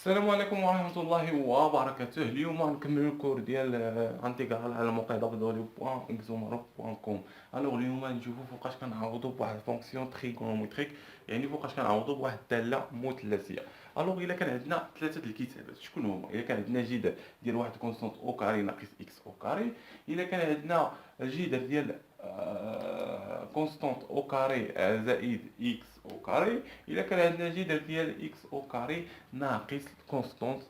السلام عليكم ورحمة الله وبركاته. اليوم غنكملو الكور ديال انتيغرال على موقع www.exomaro.com. الوغ اليوم غنشوفو فوقاش كنعوضو بواحد فونكسيون تريغونومتريك، يعني فوقاش كنعوضو بواحد الدالة مثلثية. الوغ الا كان عندنا ثلاثة د الكتابات شكون هما؟ الا كان عندنا جذر ديال واحد كونستانت او كاري ناقص اكس او كاري، الا كان عندنا جذر ديال كونستانت او كاري زائد اكس او كاري، الا كان عندنا جذر ديال اكس او كاري ناقص كونستانت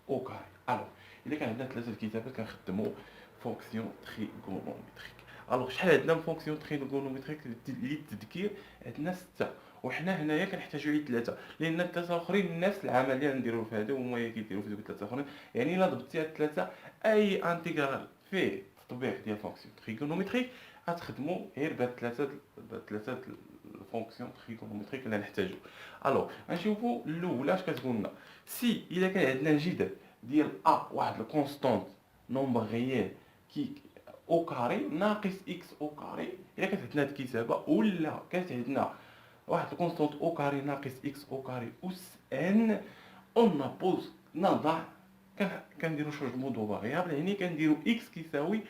او كاري. الوغ الا كان عندنا ثلاثه الكتابات كنخدموا فونكسيون تريغونومتريك. الوغ شحال عندنا من فونكسيون تريغونومتريك للتذكير؟ عندنا سته، وحنا هنايا كنحتاجو غير ثلاثه، لان الثلاثه الاخرين نفس العمليه اللي نديرو في هادو هما كيديروا في دوك الثلاثه الاخرين. يعني الا ضبطتي هاد الثلاثه اي انتيغرال فيه تطبيق ديال فونكسيون تريغونومتريك غتخدموا غير بهاد الثلاثه الفونكسيون تريغونومتريك اللي نحتاجو. الوغ غنشوفوا الاولى اش كتقول لنا. سي الا كان عندنا جذر ديال واحد الكونستانت نومبر ريال كي او كاري ناقص اكس او كاري، الا كانت عندنا هاد الكتابه، ولا كانت عندنا واحد الكونستانت او كاري ناقص اكس او كاري اس ان، اون بوز نضع كنديرو شونجمون دو فاريابل، يعني كنديرو اكس كيساوي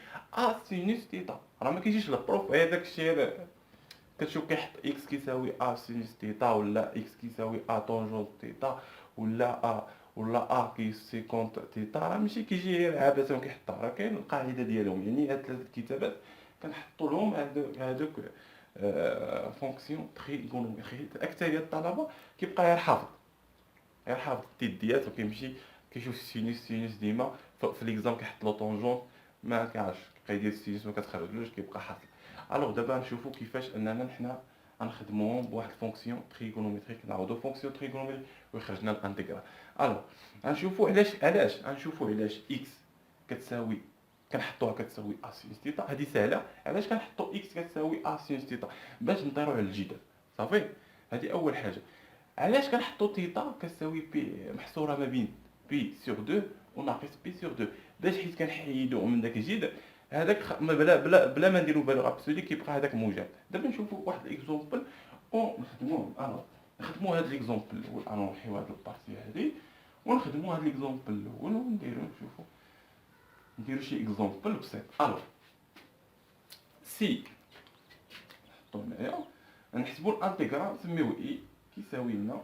سينوس تيتا. راه ما كيجيش البروف غير داكشي كتشوف كيحط اكس كيساوي سينوس تيتا، ولا اكس كيساوي طونجونس تيتا، ولا كي سيكونت تيتا. راه ماشي كيجي غير عبثا وكيحطها، راه كاين القاعده ديالهم. يعني هاد ثلاثه الكتابات كنحطوا لهم هادوك فونكسيون تريغونومتريك. اكثريه الطلبه كيبقى غير حافظ التيديات وكيمشي كيشوف السينوس ديما في ليكزام كيحط لو طونجون، ما كيعرفش كيبقى يدير السينوس ما كتخرجلوش، كيبقى حافظ. الوغ دابا نشوفوا كيفاش اننا حنا غنخدموهم بواحد الفونكسيون تريغونومتريك، نعوضو فونكسيون تريغونومتريك ويخرج لنا الانتيغرال. الوغ غنشوفوا علاش اكس كتساوي كنحطوها كتساوي سينوس تيتا. هذه سهله. علاش كنحطوا اكس كتساوي سينوس تيتا؟ باش نطيروا على الجدار صافي. هذه اول حاجه. علاش كنحطوا تيتا كتساوي بي محصوره ما بين بي سور 2 وناقص بي سور 2؟ باش حيت كنحيدو من داك الجذر هذاك بلا ما نديرو فالور ابسولي كيبقى هذاك موجب. دابا نشوفوا واحد الاكزومبل ونخدموه. نخدموا هذا الاكزومبل الاول، نحيو هاد البارتي هذه ونخدموا هاد الاكزومبل الاول ونديرو نشوفوا نديرو شي اكزومبل بسيط. الوغ سي نحطو هنايا نحسبوا الانتيغرال نسميوه اي كيساوي لنا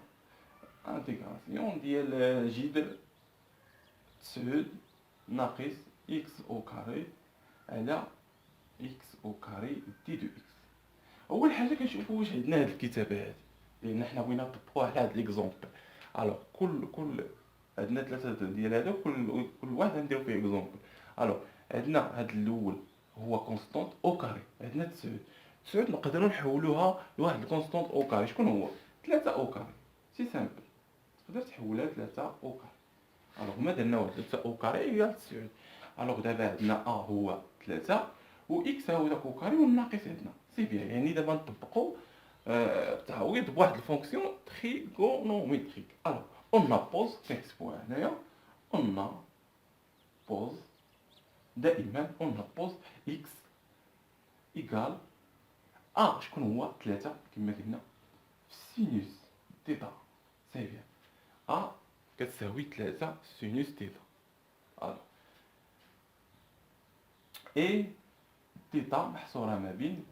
انتيغراسيون ديال جذر تسعود ناقص اكس او كاري على اكس او كاري دي دو اكس. اول حاجه كنشوفوا واش عندنا هاد الكتابه هادي، لان حنا بغينا نطبقوها على هاد ليكزومبل. الوغ كل عندنا ثلاثه ديال هادو، كل واحد نديرو فيه اكزومبل. الوغ عندنا هاد الاول هو كونستانت او كاري، عندنا تسعود نقدروا نحولوها لواحد الكونستانت او كاري. شكون هو؟ 3 او كاري. سي سامبل، تقدر تحولها 3 او كاري. الوغ هما درنا واحد 3 او كاري هي 9. الوغ دابا عندنا هو 3 و اكس هو داك او كاري والناقص عندنا سي بيان. يعني دابا نطبقوا التعويض بواحد الفونكسيون تريغونومتريك. الوغ اون بوز كنحسبوها هنايا، اون بوز دائما اون بوز اكس ايكال شكون هو 3 كما قلنا سينوس تيتا. سي بيان كتساوي 3 سينوس تيتا. الوغ اي تيتا محصورة ما بين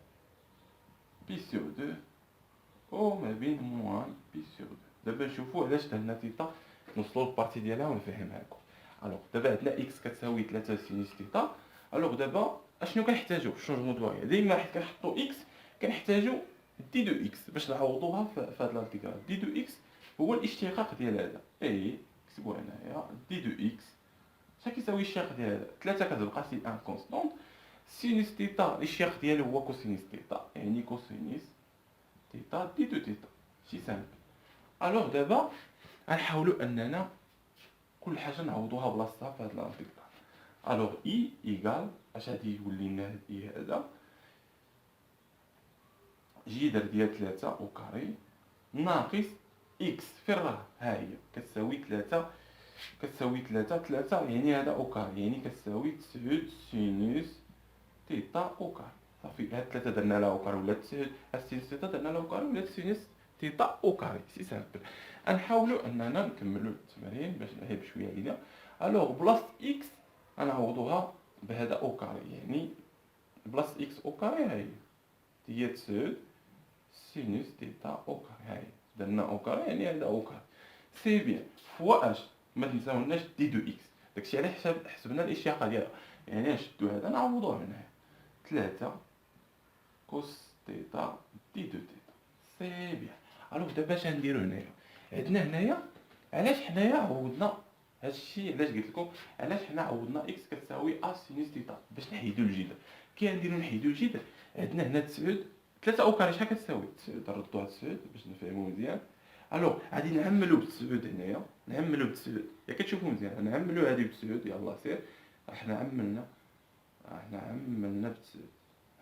بي سور 2 و ما بين موان بي سور 2. دابا نشوفو علاش درنا تيتا، نوصلو للبارتي ديالها ونفهمها لكم. الوغ دابا عندنا اكس كتساوي 3 سينوس تيتا. الوغ دابا اشنو كنحتاجو في الشونجمون دو فاريابل؟ ديما حيت كنحطو اكس كنحتاجو دي دو اكس باش نعوضوها في هاد الانتيغرال. دي دو اكس هو الاشتقاق ديال هذا، كتبوا هنايا دي دو اكس شحال كيساوي الاشتقاق ديال هذا؟ 3 كتبقى سي ان كونستونط، سينوس تيتا الاشتقاق ديالو هو كوسينوس تيتا، يعني كوسينوس تيتا دي دو تيتا. شي سامبل. الوغ دابا غنحاولوا اننا كل حاجه نعوضوها بلاصتها في هاد الانتيغرال. الوغ اي ايكال اش غادي يولي لنا هاد اي هذا؟ جذر ديال 3 او كاري ناقص اكس فين راه ها هي كتساوي 3 يعني هذا او كاري، يعني كتساوي 9 سينوس تيتا او كاري. صافي هاد 3 درنا لها او كاري ولات 9، هاد سينوس تيتا درنا لها او كاري ولات سينوس تيتا او كاري. سي سامبل. غنحاولوا اننا نكملوا التمارين باش نعيا بشويه علينا. الوغ بلاصه اكس غنعوضوها بهذا او كاري، يعني بلاصه اكس او كاري هي تسعود سينوس تيتا او كاري. هاي درنا او كاري يعني هذا او كاري. سي بيان فوا اش، ما تنساوناش دي دو اكس، داكشي على حسبنا الاشتقاق ديالها، يعني نشدو هذا نعوضوه هنايا 3 كوس تيتا دي دو تيتا. سي بيان. الوغ دابا اش غنديرو هنايا؟ عندنا هنايا علاش حنايا عوضنا هادشي، علاش قلت لكم علاش حنا عوضنا اكس كتساوي ا سينوس تيتا باش نحيدو الجذر. كي غنديرو نحيدو الجذر عندنا هنا 9 3 او كاري شحال كتساوي 9، نردوها 9 باش نفهمو مزيان. الوغ غادي نعملو ب 9 هنايا، نعملو ب 9 ياك كتشوفو مزيان، نعملو هادي ب 9 يلاه سير. حنا عملنا ب 9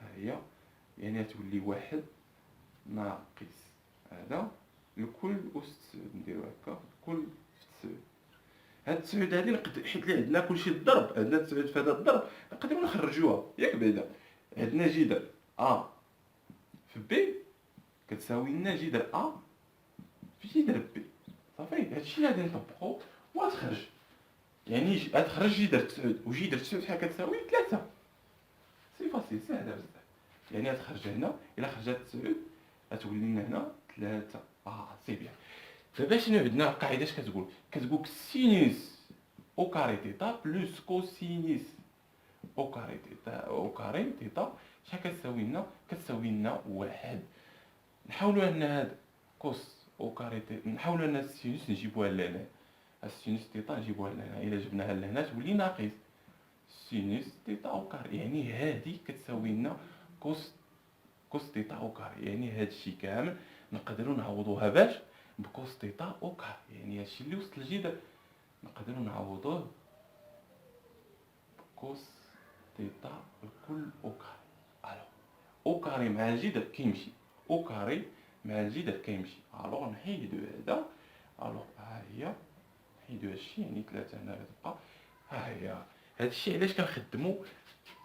ها هي، يعني غتولي واحد ناقص هذا الكل أس 9. نديرو هكا الكل في 9. هاد 9 هادي حيت اللي عندنا كلشي الضرب، عندنا 9 في هذا الضرب نقدروا نخرجوها ياك بعدا. عندنا جذر ا في بي كتساوي لنا جذر ا في جذر بي. صافي هادشي اللي غادي نطبقو وغتخرج، يعني غتخرج جذر 9 وجذر 9 شحال كتساوي 3. سي فاسيل ساهله بزاف، يعني غتخرج هنا الا خرجت 9 غتولي لنا هنا 3. سي بيان. دابا شنو عندنا القاعده اش كتقول؟ كتقول سينوس او كاري تيتا بلس كوسينوس او كاري تيتا شحال كتساوي لنا؟ كتساوي لنا واحد. نحاولوا ان هاد كوس او كاري تيتا نحاولوا ان السينوس نجيبوها لهنا، السينوس تيتا نجيبوها لهنا، الا جبناها لهنا تولي ناقص سينوس تيتا او كاري، يعني هادي كتساوي لنا كوس تيتا او كاري، يعني هادشي كامل نقدروا نعوضوها باش بكوس تيتا او كاري، يعني هادشي اللي وسط الجذر نقدروا نعوضوه بكوس تيتا الكل او كاري. الو او كاري مع الجذر كيمشي، او كاري مع الجذر كيمشي. الوغ نحيدو هذا، الوغ ها هي نحيدو هادشي، يعني 3 هنا غتبقى. ها هي هادشي علاش كنخدمو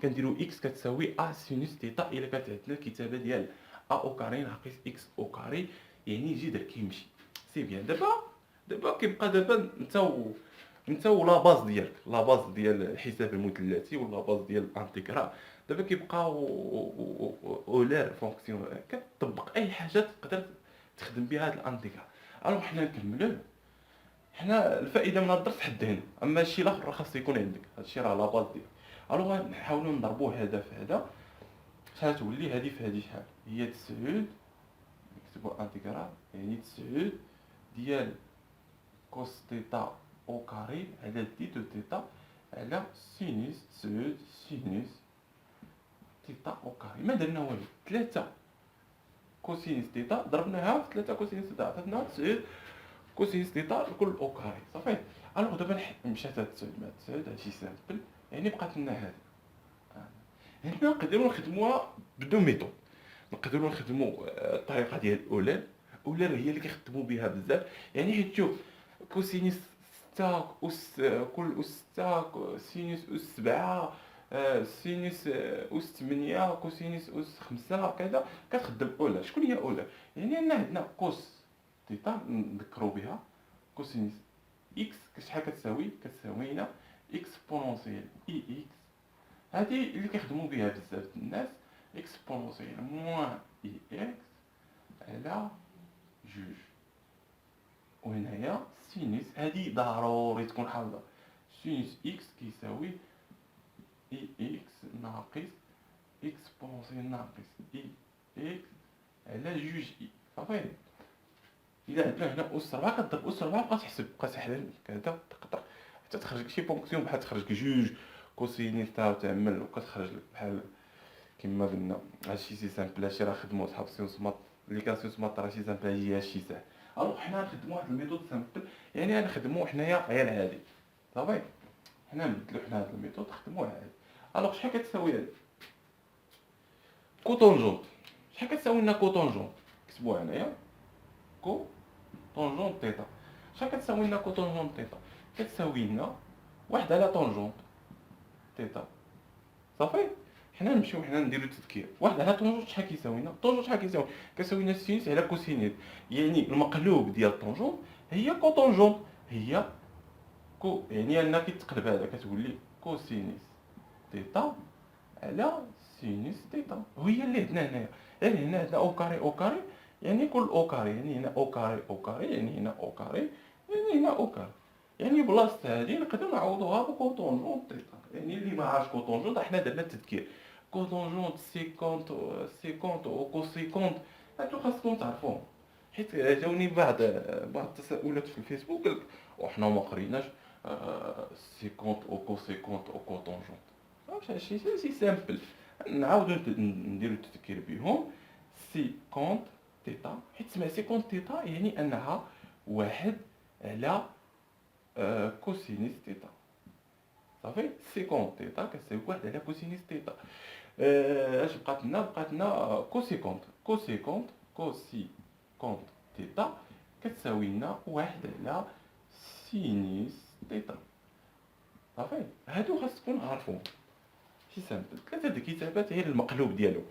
كنديرو اكس كتساوي ا سينوس تيتا الا كانت عندنا الكتابه ديال ا او كاري ناقص اكس او كاري، يعني الجذر كيمشي. سي بيان. دابا كيبقى دابا نتاو لا باز ديالك، لا باز ديال الحساب المثلثي ولا باز ديال الانتيغرال. دابا كيبقاو اولار فونكسيون، كتطبق اي حاجه تقدر تخدم بها هاد الانتيغرال. الوغ حنا نكملوه. حنا الفائده من هاد الدرس حد هنا، اما هادشي الاخر راه خاص يكون عندك، هادشي راه لا باز ديالك. الوغ نحاولوا نضربو هذا في هذا، شحال تولي هذه في هذه شحال هي 9. نكتبو انتيغرال يعني 9 ديال كوس تيتا او كاري على دي دو تيتا على سينوس 9 سينوس تيتا او كاري. ما درنا والو، 3 كوسينوس تيتا ضربناها في 3 كوسينوس تيتا عطاتنا 9 كوسينوس تيتا الكل او كاري. صافي. الوغ دابا مشات هاد 9 مع 9 هادشي سامبل، يعني بقات لنا هادي. هنا نقدروا نخدموها بدو ميثود، نقدروا نخدموا الطريقه ديال اولار هي اللي كيخدموا بها بزاف، يعني حيت شوف كوسينوس 6 اس كل اس 6 سينوس اس 7 سينوس اس 8 كوسينوس اس 5 كذا كتخدم اولار. شكون هي اولار؟ يعني عندنا كوس تيتا نذكروا بها كوسينوس اكس شحال كتساوي لنا اكسبونونسيال اي اكس، هادي اللي كيخدموا بها بزاف الناس، اكسبونونسيال موان اي اكس على جوج. وهنايا سينوس هادي ضروري تكون حافظه، سينوس اكس كيساوي اي اكس ناقص اكسبونونسيال ناقص اي اكس على جوج اي. صافي. الا عندنا هنا اس 4 كضرب اس 4 بقى تحسب، بقى سهله كذا تقدر حتى تخرج لك شي فونكسيون بحال تخرج لك جوج كوسينوس تاع تعمل وكتخرج لك بحال كما قلنا. هادشي سي سامبل، هادشي راه خدمو صحاب سيونس مات اللي كان سيونس مات راه شي سامبل، هادشي هادشي ساهل. الوغ حنا نخدمو واحد الميثود سامبل، يعني غنخدمو حنايا غير هادي. صافي. حنا نبدلو حنا هاد الميثود نخدموها هادي. الوغ شحال كتساوي هادي؟ كوطونجونت شحال كتساوي لنا كوطونجونت؟ كتبوها هنايا كو طونجونت تيتا. شحال كتساوي لنا كوطونجونت تيتا؟ كتساوي لنا واحد على طونجونت تيتا. صافي. حنا نمشيو حنا نديرو تذكير واحد على طونجون شحال كيساوينا طونجون شحال كيساوينا سينوس على كوسينيس يعني المقلوب ديال طونجون هي كوطونجون هي يعني أنها كتقلب هذا كتولي كوسينيس تيتا على سينوس تيتا وهي اللي عندنا هنايا يعني هنا عندنا او كاري او كاري يعني كل او كاري يعني هنا او كاري او كاري يعني هنا او كاري يعني هنا او كاري يعني بلاصة هادي نقدروا نعوضوها بكوطونجون تيتا يعني اللي ما عارفش كوطونجون حنا درنا التذكير كوطونجون سيكونت سيكونت او كوسيكونت هادو خاصكم تعرفوهم حيت جاوني بعض التساؤلات في الفيسبوك قالك وحنا ما قريناش سيكونت او كوسيكونت او كوطونجون شي سامبل نعاودو نديرو التذكير بهم سيكونت تيتا حيت سمع سيكونت تيتا يعني انها واحد على كوسينيس تيتا صافي سيكونت تيتا كتساوي واحد على كوسينيس تيتا اش بقات لنا كوسيكونت كوسيكونت تيتا كتساوي لنا واحد على سينيس تيتا صافي هادو خاصكم عارفوهم شي سامبل ثلاثه د الكتابات هي المقلوب ديالهم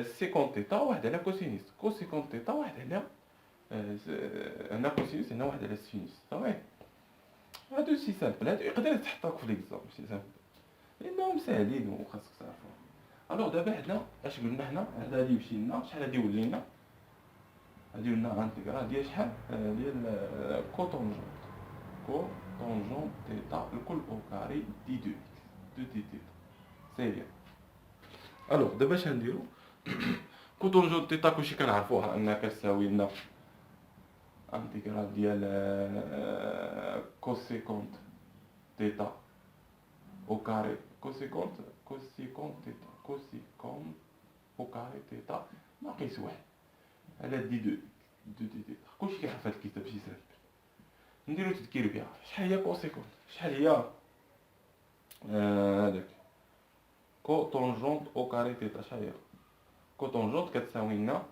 سيكونت تيتا واحد على كوسينيس كوسيكونت تيتا واحد على هنا كوسينيس هنا واحد على سينوس صافي هادو شي سامبل هادو يقدر يتحطوك في ليكزام شي سامبل لانهم ساهلين وخاصك تعرفوهم الوغ دابا حنا اش قلنا حنا هادي مشينا شحال هادي ولينا هادي ولنا انتيغرال ديال شحال ديال كوطونجون كوطونجون تيتا الكل او كاري دي دو دو دي تيتا سي بيان الوغ دابا اش غنديرو كوطونجون تيتا كلشي كنعرفوها انها كتساوي لنا انتيغرال ديال كوسيكونت تيتا او كاري كوسيكونت تيتا كوسيكونت او كاري تيتا ناقص واحد على دي دو دي تيتا كلشي كيعرف هاد الكتاب شي ساهل نديرو تذكير بها شحال هي كوسيكونت شحال هي هذاك كوطونجونت او كاري تيتا شحال هي كوطونجونت كتساوي لنا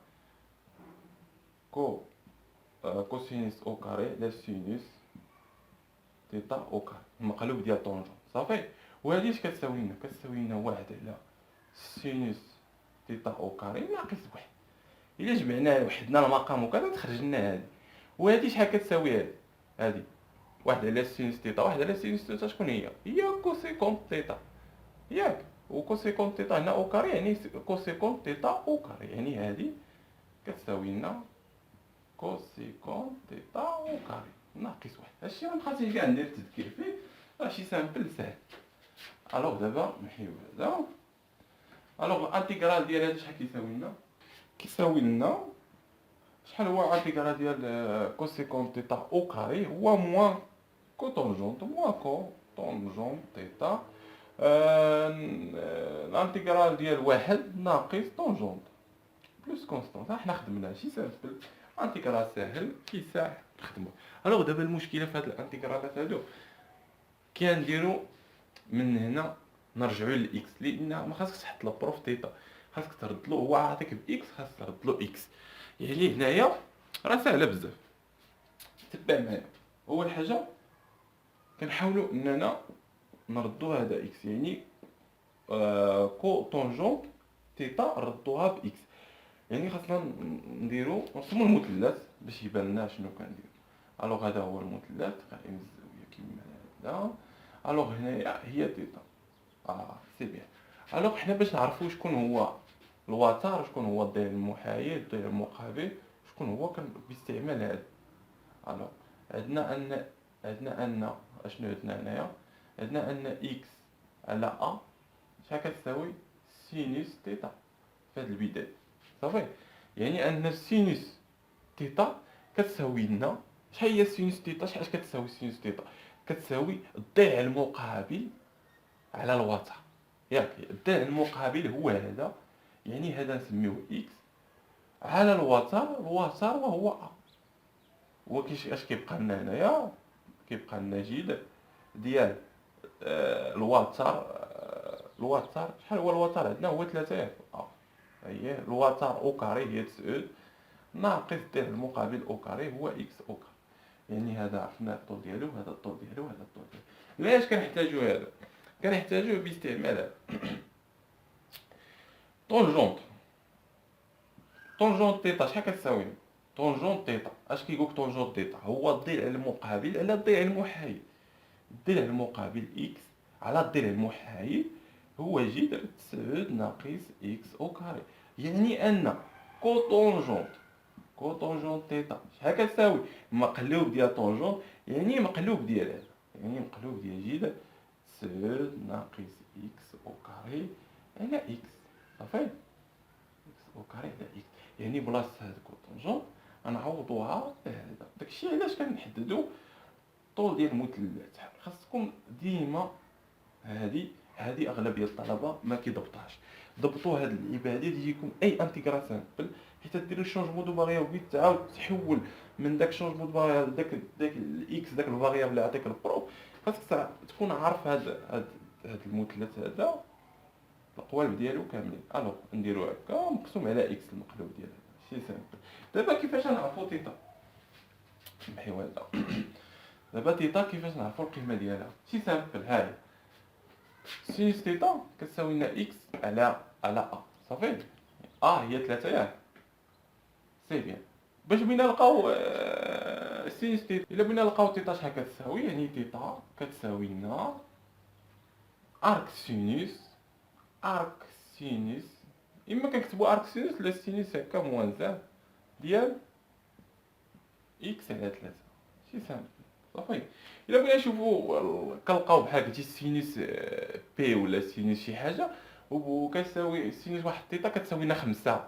كوسينوس او كاري على سينوس تيتا او كاري المقلوب ديال طونجون صافي وهادي اش كتساوي لنا واحد على سينوس تيتا او كاري ناقص واحد الا جمعناه وحدنا المقام وكذا تخرج لنا هادي وهادي شحال كتساوي هادي واحد على سينوس تيتا واحد على سينوس تيتا شكون هي كوسيكونت تيتا ياك وكوسيكونت تيتا هنا او كاري يعني كوسيكونت تيتا او كاري يعني هادي كتساوي لنا كوسيكونت تيتا او كاري ناقص واحد هادشي راه مخاصني كاع ندير التذكير فيه راه شي سامبل ساهل الوغ دابا نحيو هذا الوغ الانتيغرال ديال هذا شحال كيساوي لنا شحال هو الانتيغرال ديال كوسيكونت تيتا او كاري هو موان كوطونجونت تيتا الانتيغرال ديال واحد ناقص طونجونت بلوس كونستانت حنا خدمناه شي سامبل انتيغرال ساهل كيساح نخدمو الوغ دابا المشكله في هاد الانتيغرالات هادو كنديرو من هنا نرجعو للاكس لان ما خاصكش تحط له بروف تيتا خاصك ترد له هو عاطيك باكس خاصك ترد له اكس يعني هنايا راه ساهله بزاف تبع معايا اول حاجه كنحاولوا اننا نردو هذا اكس يعني كوطونجونت تيتا ردوها باكس يعني خاصنا نديرو نرسمو المثلث باش يبان لنا شنو كندير الوغ هذا هو المثلث قائم الزاويه كيما هذا الوغ هنايا هي تيتا سي بيان الوغ حنا باش نعرفو شكون هو الوتر شكون هو الضلع المحايد الضلع المقابل شكون هو باستعمال هذا الوغ عندنا ان اشنو عندنا هنايا عندنا ان اكس على ا شحال كتساوي سينوس تيتا في هذه البدايه صافي يعني ان سينوس تيتا كتساوي لنا شحال هي سينوس تيتا شحال كتساوي سينوس تيتا كتساوي الضلع المقابل على الوتر ياك الضلع المقابل هو هذا يعني هذا نسميوه اكس على الوتر وهو ا هو اش كيبقى لنا هنايا كيبقى لنا جذر ديال الوتر شحال هو الوتر عندنا هو 3000 هي الوتر او كاري هي 9 ناقص الضلع المقابل او كاري هو اكس او كاري يعني هذا عرفنا الطول ديالو هذا الطول ديالو هذا الطول ديالو علاش كنحتاجو هذا كنحتاجوه باستعمال هذا طونجونت طونجونت تيتا شحال كتساوي؟ طونجونت تيتا اش كيقولك طونجونت تيتا؟ هو الضلع المقابل على الضلع المحايد. الضلع المقابل اكس على الضلع المحايد هو جذر 9 ناقص اكس او كاري. يعني ان كوطونجونت كوطونجونت تيتا شحال كتساوي؟ مقلوب ديال طونجونت يعني مقلوب ديال هذا، يعني مقلوب ديال جذر 9 ناقص اكس او كاري على اكس. صافي، اكس او كاري على اكس. يعني بلاصه هاد كوطونجونت غنعوضوها بهذا. داكشي علاش كنحددو الطول ديال المثلث. خاصكم ديما هادي اغلبيه الطلبه ما كيضبطهاش. ضبطوا هاد العبادات يجيكم اي انتيغرا سامبل، حيت ديروا شونجمون دو فاريابل تعاود تحول من داك شونجمون دو فاريابل داك الاكس داك الفاريابل اللي عطيك البروف. خاصك تكون عارف هاد المثلث هذا القوالب ديالو كاملين. الوغ نديرو هكا مقسوم على اكس المقلوب ديال هذا شي سامبل. دابا كيفاش نعرفو تيتا؟ نمحيو هذا. دابا تيتا كيفاش نعرفو القيمه ديالها؟ شي سامبل. هاهي سينوس تيتا كتساوي لنا اكس على ا. صافي، هي 3 ياك. سي بيان. باش بغينا نلقاو سينوس تيتا، الا بغينا نلقاو تيتا شحال كتساوي، يعني تيتا كتساوي لنا ارك سينوس اما كنكتبو ارك سينوس ولا سينوس هكا موان زان ديال اكس على 3. شي سامبل. صافي. الا بغينا نشوفو كنلقاو بحال قلتي سينوس بي ولا سينوس شي حاجه وكتساوي سينوس واحد تيتا كتساوي لنا 5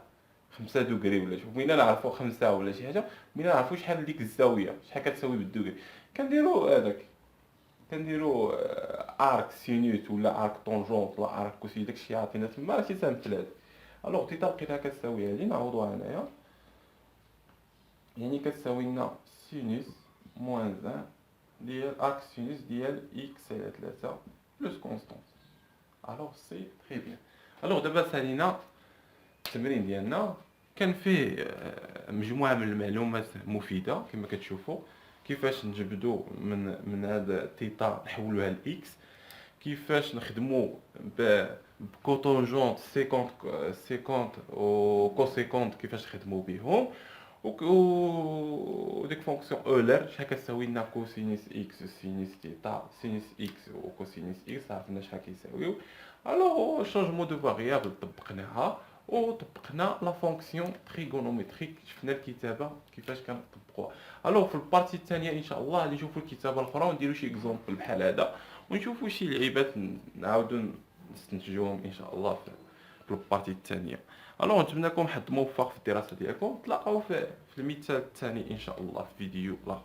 دوغري، ولا شوف بغينا نعرفو 5 ولا شي حاجه، بغينا نعرفو شحال ديك الزاويه شحال كتساوي بالدوغري، كنديرو هذاك، كنديرو ارك سينوس ولا ارك طونجونت ولا ارك كوسي، داكشي عطينا تما راه سامبل هذا. الوغ تيتا لقيتها كتساوي هادي نعوضوها هنايا، يعني كتساوي لنا سينوس موان زان ديال ارك سينوس ديال اكس على 3 بلس كونستونت. الوغ سي تري بيان. الوغ دابا سالينا التمرين ديالنا، كان فيه مجموعه من المعلومات مفيده كما كتشوفوا، كيفاش نجبدوا من هذا تيتا نحولوها لاكس، كيفاش نخدموا بكوتونجونت سيكونت و كوسيكونت كيفاش نخدموا بهم، وديك فونكسيون اولر شحال كتساوي لنا كوسينوس اكس سينوس تيتا، سينوس اكس وكوسينوس اكس عرفنا شحال كيساويو. الوغ شونجمون دو فاريابل طبقناها، وطبقنا لا فونكسيون تريغونومتريك، شفنا الكتابه كيفاش كنطبقوها. الوغ في البارتي الثانيه ان شاء الله غادي نشوفوا الكتابه الاخرى ونديروا شي اكزومبل بحال هذا، ونشوفوا شي لعيبات نعاودوا نستنتجوهم ان شاء الله في البارتي الثانيه. الوغ نتمنى لكم حظ موفق في الدراسه ديالكم، تلاقاو في المثال الثاني ان شاء الله في فيديو اخر.